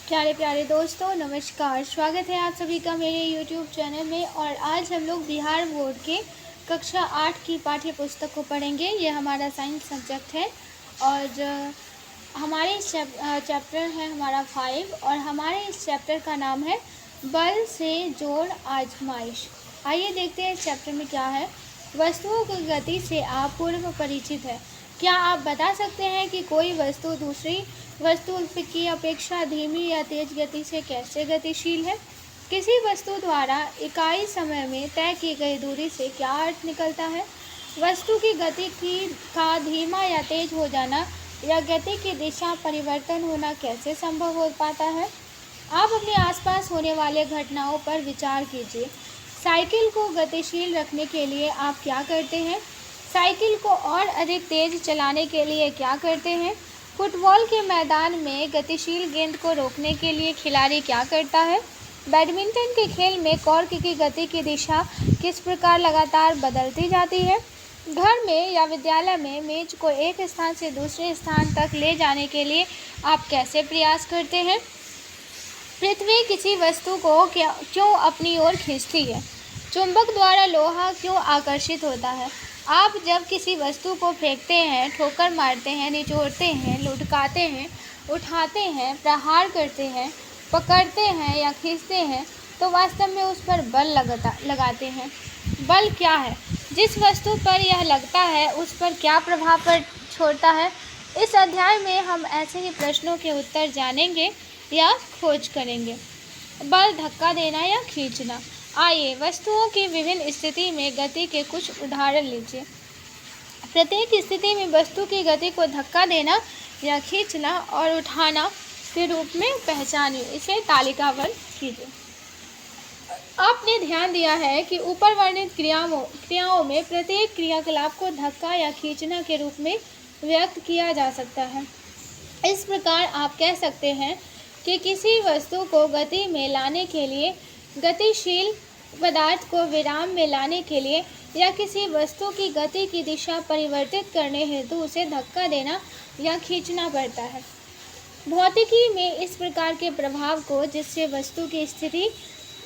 प्यारे प्यारे दोस्तों, नमस्कार। स्वागत है आप सभी का मेरे YouTube चैनल में। और आज हम लोग बिहार बोर्ड के कक्षा 8 की पाठ्य पुस्तक को पढ़ेंगे। ये हमारा साइंस सब्जेक्ट है और हमारे चैप्टर है हमारा 5 और हमारे इस चैप्टर का नाम है बल से जोड़ आजमाइश। आइए देखते हैं इस चैप्टर में क्या है। वस्तुओं की गति से आप पूर्व परिचित है। क्या आप बता सकते हैं कि कोई वस्तु दूसरी वस्तु की अपेक्षा धीमी या तेज गति से कैसे गतिशील है? किसी वस्तु द्वारा इकाई समय में तय की गई दूरी से क्या अर्थ निकलता है? वस्तु की गति का धीमा या तेज हो जाना या गति की दिशा परिवर्तन होना कैसे संभव हो पाता है? आप अपने आसपास होने वाले घटनाओं पर विचार कीजिए। साइकिल को गतिशील रखने के लिए आप क्या करते हैं? साइकिल को और अधिक तेज चलाने के लिए क्या करते हैं? फुटबॉल के मैदान में गतिशील गेंद को रोकने के लिए खिलाड़ी क्या करता है? बैडमिंटन के खेल में कॉर्क की गति की दिशा किस प्रकार लगातार बदलती जाती है? घर में या विद्यालय में मेज को एक स्थान से दूसरे स्थान तक ले जाने के लिए आप कैसे प्रयास करते हैं? पृथ्वी किसी वस्तु को क्यों अपनी ओर खींचती है? चुंबक द्वारा लोहा क्यों आकर्षित होता है? आप जब किसी वस्तु को फेंकते हैं, ठोकर मारते हैं, निचोड़ते हैं, लुढ़काते हैं, उठाते हैं, प्रहार करते हैं, पकड़ते हैं या खींचते हैं, तो वास्तव में उस पर बल लगाते हैं। बल क्या है? जिस वस्तु पर यह लगता है उस पर क्या प्रभाव छोड़ता है? इस अध्याय में हम ऐसे ही प्रश्नों के उत्तर जानेंगे या खोज करेंगे। बल धक्का देना या खींचना। आइए वस्तुओं की विभिन्न स्थिति में गति के कुछ उदाहरण लीजिए। प्रत्येक स्थिति में वस्तु की गति को धक्का देना या खींचना और उठाना के रूप में पहचानिए। इसे तालिकाबद्ध कीजिए। आपने ध्यान दिया है कि ऊपर वर्णित क्रियाओं में प्रत्येक क्रियाकलाप को धक्का या खींचना के रूप में व्यक्त किया जा सकता है। इस प्रकार आप कह सकते हैं कि किसी वस्तु को गति में लाने के लिए, गतिशील पदार्थ को विराम में लाने के लिए या किसी वस्तु की गति की दिशा परिवर्तित करने हेतु उसे धक्का देना या खींचना पड़ता है। भौतिकी में इस प्रकार के प्रभाव को, जिससे वस्तु की स्थिति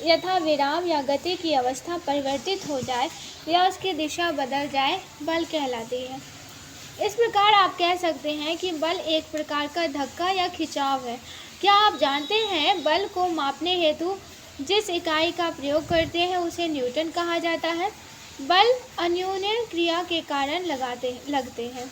यथा विराम या गति की अवस्था परिवर्तित हो जाए या उसकी दिशा बदल जाए, बल कहलाती है। इस प्रकार आप कह सकते हैं कि बल एक प्रकार का धक्का या खिंचाव है। क्या आप जानते हैं बल को मापने हेतु जिस इकाई का प्रयोग करते हैं उसे न्यूटन कहा जाता है। बल अन्योन्य क्रिया के कारण लगते हैं।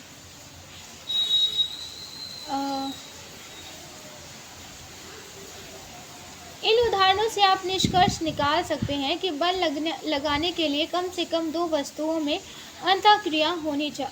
इन उदाहरणों से आप निष्कर्ष निकाल सकते हैं कि बल लगाने के लिए कम से कम दो वस्तुओं में अंतःक्रिया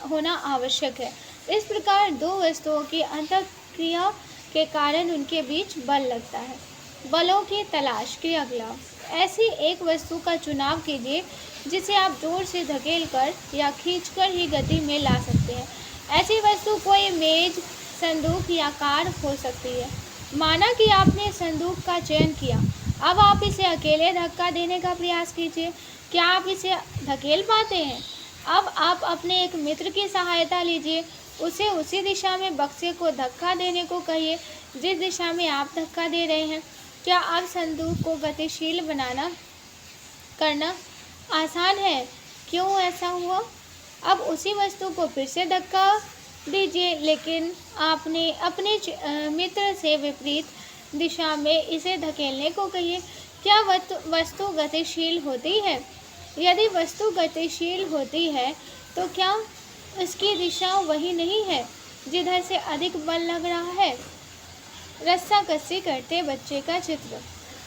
होना आवश्यक है। इस प्रकार दो वस्तुओं की अंतःक्रिया के कारण उनके बीच बल लगता है। बलों की तलाश। क्रियाकलाप। ऐसी एक वस्तु का चुनाव कीजिए जिसे आप जोर से धकेल कर या खींचकर ही गति में ला सकते हैं। ऐसी वस्तु कोई मेज, संदूक या कार हो सकती है। माना कि आपने संदूक का चयन किया। अब आप इसे अकेले धक्का देने का प्रयास कीजिए। क्या आप इसे धकेल पाते हैं? अब आप अपने एक मित्र की सहायता लीजिए। उसे उसी दिशा में बक्से को धक्का देने को कहिए जिस दिशा में आप धक्का दे रहे हैं। क्या अब संदूक को गतिशील करना आसान है? क्यों ऐसा हुआ? अब उसी वस्तु को फिर से धक्का दीजिए, लेकिन आपने अपने मित्र से विपरीत दिशा में इसे धकेलने को कहिए। क्या वस्तु गतिशील होती है? यदि वस्तु गतिशील होती है तो क्या उसकी दिशा वही नहीं है जिधर से अधिक बल लग रहा है? रस्साकसी करते बच्चे का चित्र।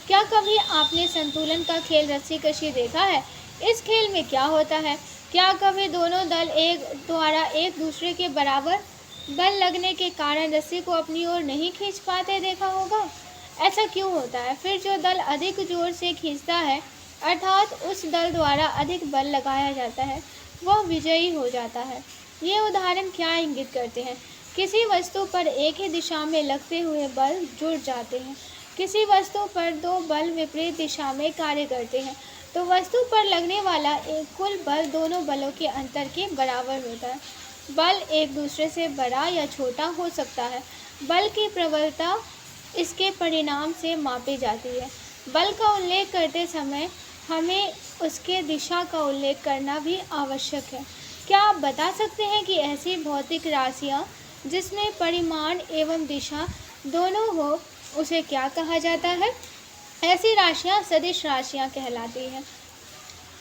क्या कभी आपने संतुलन का खेल रस्सीकशी देखा है? इस खेल में क्या होता है? क्या कभी दोनों दल द्वारा एक दूसरे के बराबर बल लगने के कारण रस्सी को अपनी ओर नहीं खींच पाते देखा होगा? ऐसा क्यों होता है? फिर जो दल अधिक जोर से खींचता है, अर्थात उस दल द्वारा अधिक बल लगाया जाता है, वह विजयी हो जाता है। ये उदाहरण क्या इंगित करते हैं? किसी वस्तु पर एक ही दिशा में लगते हुए बल जुड़ जाते हैं। किसी वस्तु पर दो बल विपरीत दिशा में कार्य करते हैं तो वस्तु पर लगने वाला एक कुल बल दोनों बलों के अंतर के बराबर होता है। बल एक दूसरे से बड़ा या छोटा हो सकता है। बल की प्रबलता इसके परिणाम से मापी जाती है। बल का उल्लेख करते समय हमें उसके दिशा का उल्लेख करना भी आवश्यक है। क्या आप बता सकते हैं कि ऐसी भौतिक राशियाँ जिसमें परिमाण एवं दिशा दोनों हो, उसे क्या कहा जाता है? ऐसी राशियाँ सदिश राशियाँ कहलाती हैं।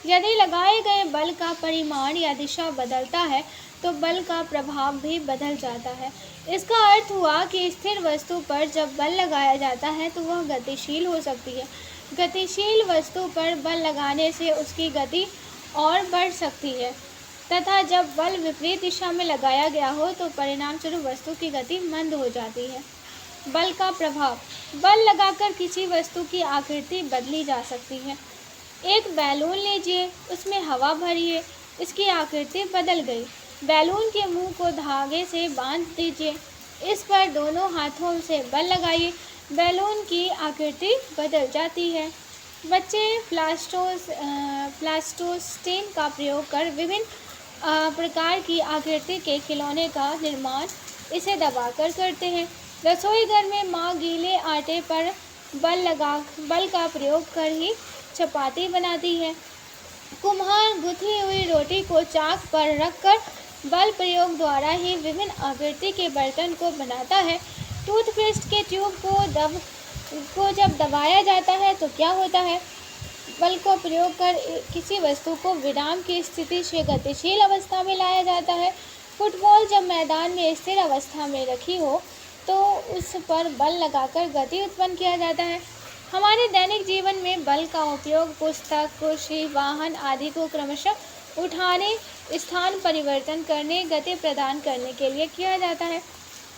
यदि लगाए गए बल का परिमाण या दिशा बदलता है तो बल का प्रभाव भी बदल जाता है। इसका अर्थ हुआ कि स्थिर वस्तु पर जब बल लगाया जाता है तो वह गतिशील हो सकती है। गतिशील वस्तु पर बल लगाने से उसकी गति और बढ़ सकती है तथा जब बल विपरीत दिशा में लगाया गया हो तो परिणाम स्वरूप वस्तु की गति मंद हो जाती है। बल का प्रभाव। बल लगाकर किसी वस्तु की आकृति बदली जा सकती है। एक बैलून लीजिए, उसमें हवा भरिए, इसकी आकृति बदल गई। बैलून के मुंह को धागे से बांध दीजिए, इस पर दोनों हाथों से बल लगाइए, बैलून की आकृति बदल जाती है। बच्चे प्लास्टोस्टेन का प्रयोग कर विभिन्न प्रकार की आकृति के खिलौने का निर्माण इसे दबाकर करते हैं। रसोई घर में माँ गीले आटे पर बल का प्रयोग कर ही चपाती बनाती है। कुम्हार गुथी हुई रोटी को चाक पर रखकर बल प्रयोग द्वारा ही विभिन्न आकृति के बर्तन को बनाता है। टूथपेस्ट के ट्यूब को जब दबाया जाता है तो क्या होता है? बल को प्रयोग कर किसी वस्तु को विराम की स्थिति से गतिशील अवस्था में लाया जाता है। फुटबॉल जब मैदान में स्थिर अवस्था में रखी हो तो उस पर बल लगाकर गति उत्पन्न किया जाता है। हमारे दैनिक जीवन में बल का उपयोग पुस्तक, कुर्सी, वाहन आदि को क्रमशः उठाने, स्थान परिवर्तन करने, गति प्रदान करने के लिए किया जाता है।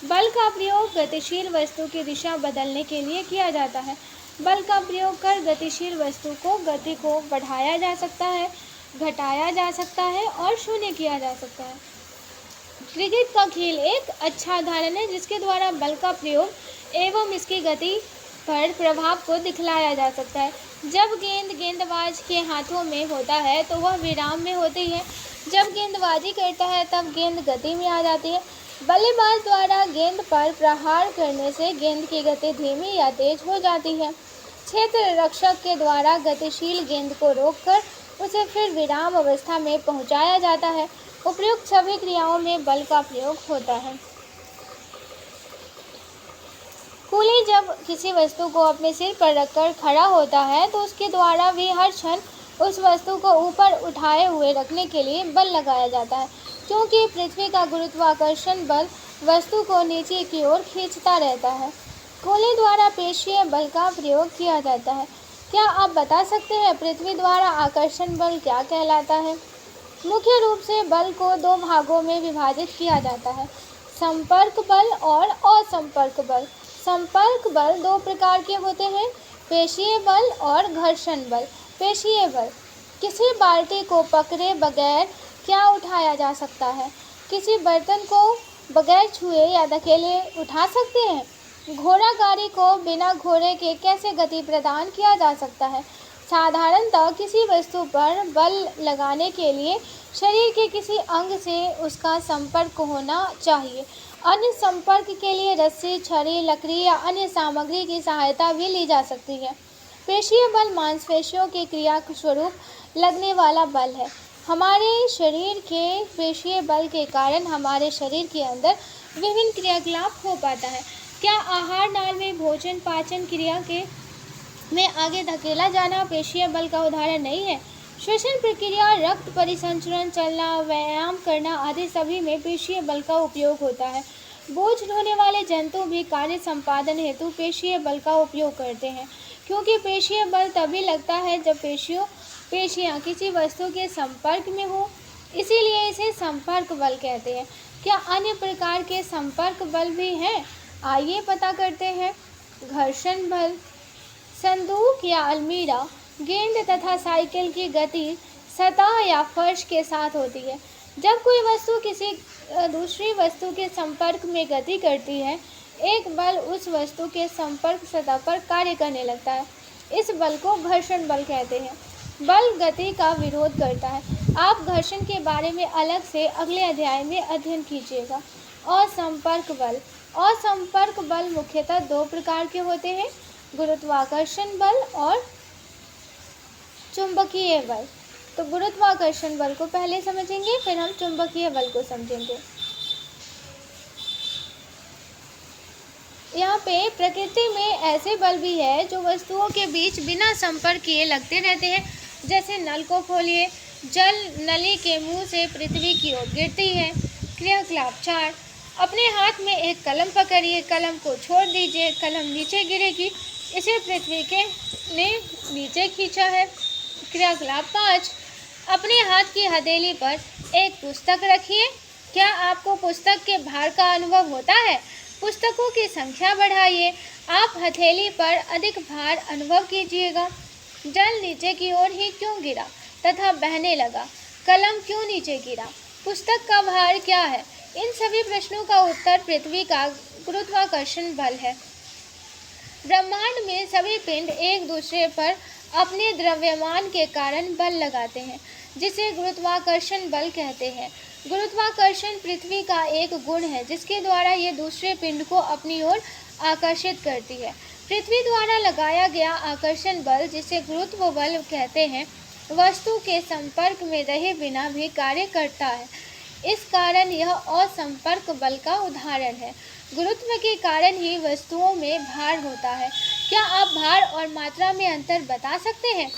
बल का प्रयोग गतिशील वस्तु की दिशा बदलने के लिए किया जाता है। बल का प्रयोग कर गतिशील वस्तु को गति को बढ़ाया जा सकता है, घटाया जा सकता है और शून्य किया जा सकता है। क्रिकेट का खेल एक अच्छा उदाहरण है जिसके द्वारा बल का प्रयोग एवं इसकी गति पर प्रभाव को दिखलाया जा सकता है। जब गेंद गेंदबाज के हाथों में होता है तो वह विराम में होती है। जब गेंदबाजी करता है तब गेंद गति में आ जाती है। बल्लेबाज द्वारा गेंद पर प्रहार करने से गेंद की गति धीमी या तेज हो जाती है। क्षेत्र रक्षक के द्वारा गतिशील गेंद को रोककर उसे फिर विराम अवस्था में पहुंचाया जाता है। उपयुक्त सभी क्रियाओं में बल का प्रयोग होता है। कूली जब किसी वस्तु को अपने सिर पर रखकर खड़ा होता है तो उसके द्वारा भी हर क्षण उस वस्तु को ऊपर उठाए हुए रखने के लिए बल लगाया जाता है, क्योंकि पृथ्वी का गुरुत्वाकर्षण बल वस्तु को नीचे की ओर खींचता रहता है। कूली द्वारा पेशीय बल का प्रयोग किया जाता है। क्या आप बता सकते हैं पृथ्वी द्वारा आकर्षण बल क्या कहलाता है? मुख्य रूप से बल को दो भागों में विभाजित किया जाता है, संपर्क बल और असंपर्क बल। संपर्क बल दो प्रकार के होते हैं, पेशीय बल और घर्षण बल। पेशीय बल। किसी बाल्टी को पकड़े बगैर क्या उठाया जा सकता है? किसी बर्तन को बगैर छुए या धकेले उठा सकते हैं? घोड़ा गाड़ी को बिना घोड़े के कैसे गति प्रदान किया जा सकता है? साधारणतः किसी वस्तु पर बल लगाने के लिए शरीर के किसी अंग से उसका संपर्क होना चाहिए। अन्य संपर्क के लिए रस्सी, छड़ी, लकड़ी या अन्य सामग्री की सहायता भी ली जा सकती है। पेशीय बल मांसपेशियों की क्रिया स्वरूप लगने वाला बल है। हमारे शरीर के पेशीय बल के कारण हमारे शरीर के अंदर विभिन्न क्रियाकलाप हो पाता है। क्या आहार नाल में भोजन पाचन क्रिया में आगे धकेला जाना पेशीय बल का उदाहरण नहीं है? श्वसन प्रक्रिया, रक्त परिसंचरण, चलना, व्यायाम करना आदि सभी में पेशीय बल का उपयोग होता है। बोझ ढोने वाले जंतु भी कार्य संपादन हेतु पेशीय बल का उपयोग करते हैं, क्योंकि पेशीय बल तभी लगता है जब पेशियां किसी वस्तु के संपर्क में हो, इसीलिए इसे संपर्क बल कहते हैं। क्या अन्य प्रकार के संपर्क बल भी हैं? आइए पता करते हैं। घर्षण बल। संदूक या अलमीरा, गेंद तथा साइकिल की गति सतह या फर्श के साथ होती है। जब कोई वस्तु किसी दूसरी वस्तु के संपर्क में गति करती है, एक बल उस वस्तु के संपर्क सतह पर कार्य करने लगता है। इस बल को घर्षण बल कहते हैं। बल गति का विरोध करता है। आप घर्षण के बारे में अलग से अगले अध्याय में अध्ययन कीजिएगा। और संपर्क बल। असंपर्क बल मुख्यतः दो प्रकार के होते हैं, गुरुत्वाकर्षण बल और चुंबकीय बल। तो गुरुत्वाकर्षण बल को पहले समझेंगे, फिर हम चुंबकीय बल को समझेंगे। यहाँ पे प्रकृति में ऐसे बल भी है जो वस्तुओं के बीच बिना संपर्क किए लगते रहते हैं। जैसे नल को खोलिए, जल नली के मुंह से पृथ्वी की ओर गिरती है। क्रियाकलाप 4, अपने हाथ में एक कलम पकड़िए, कलम को छोड़ दीजिए, कलम नीचे गिरेगी, इसे पृथ्वी के ने नीचे खींचा है। क्रियाकलाप 5, अपने हाथ की हथेली पर एक पुस्तक रखिए, क्या आपको पुस्तक के भार का अनुभव होता है? पुस्तकों की संख्या बढ़ाइए, आप हथेली पर अधिक भार अनुभव कीजिएगा। जल नीचे की ओर ही क्यों गिरा तथा बहने लगा? कलम क्यों नीचे गिरा? पुस्तक का भार क्या है? इन सभी प्रश्नों का उत्तर पृथ्वी का गुरुत्वाकर्षण बल है। ब्रह्मांड में सभी पिंड एक दूसरे पर अपने द्रव्यमान के कारण बल लगाते हैं, जिसे गुरुत्वाकर्षण बल कहते हैं। गुरुत्वाकर्षण पृथ्वी का एक गुण है जिसके द्वारा ये दूसरे पिंड को अपनी ओर आकर्षित करती है। पृथ्वी द्वारा लगाया गया आकर्षण बल, जिसे गुरुत्व बल कहते हैं, वस्तु के संपर्क में रहे बिना भी कार्य करता है। इस कारण यह असंपर्क बल का उदाहरण है। गुरुत्व के कारण ही वस्तुओं में भार होता है। क्या आप भार और मात्रा में अंतर बता सकते हैं?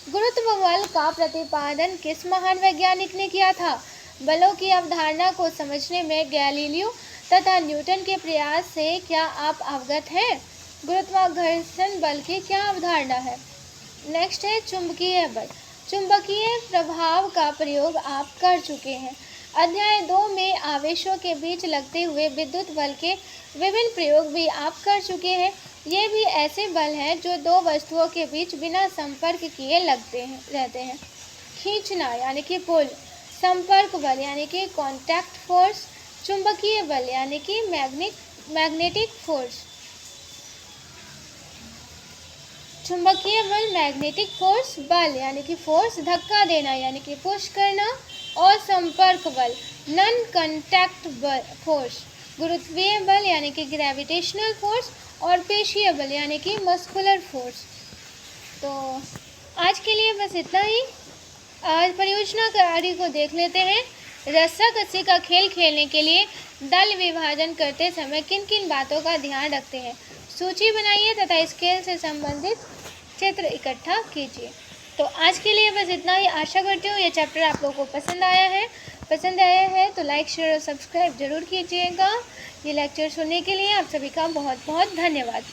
गुरुत्व बल का प्रतिपादन किस महान वैज्ञानिक ने किया था? बलों की अवधारणा को समझने में गैलीलियो तथा न्यूटन के प्रयास से क्या आप अवगत हैं? गुरुत्वाकर्षण बल की क्या अवधारणा है? नेक्स्ट है चुंबकीय बल। चुंबकीय प्रभाव का प्रयोग आप कर चुके हैं। अध्याय 2 में आवेशों के बीच लगते हुए विद्युत बल के विभिन्न प्रयोग भी आप कर चुके हैं। ये भी ऐसे बल हैं जो दो वस्तुओं के बीच बिना संपर्क किए रहते हैं। खींचना यानी कि पुल, संपर्क बल यानी कि कॉन्टैक्ट फोर्स, चुंबकीय बल यानी कि मैग्नेटिक फोर्स। चुंबकीय बल मैग्नेटिक फोर्स, बल यानी कि फोर्स, धक्का देना यानी कि पुश करना, और संपर्क बल नॉन कॉन्टैक्ट फोर्स, गुरुत्वीय बल यानी कि ग्रेविटेशनल फोर्स, और पेशीय बल यानी कि मस्कुलर फोर्स। तो आज के लिए बस इतना ही। आज परियोजना कार्य को देख लेते हैं। रस्साकसी का खेल खेलने के लिए दल विभाजन करते समय किन किन बातों का ध्यान रखते हैं? सूची बनाइए तथा इस खेल से संबंधित चित्र इकट्ठा कीजिए। तो आज के लिए बस इतना ही। आशा करती हूँ ये चैप्टर आप लोगों को पसंद आया है तो लाइक, शेयर और सब्सक्राइब जरूर कीजिएगा। ये लेक्चर सुनने के लिए आप सभी का बहुत बहुत धन्यवाद।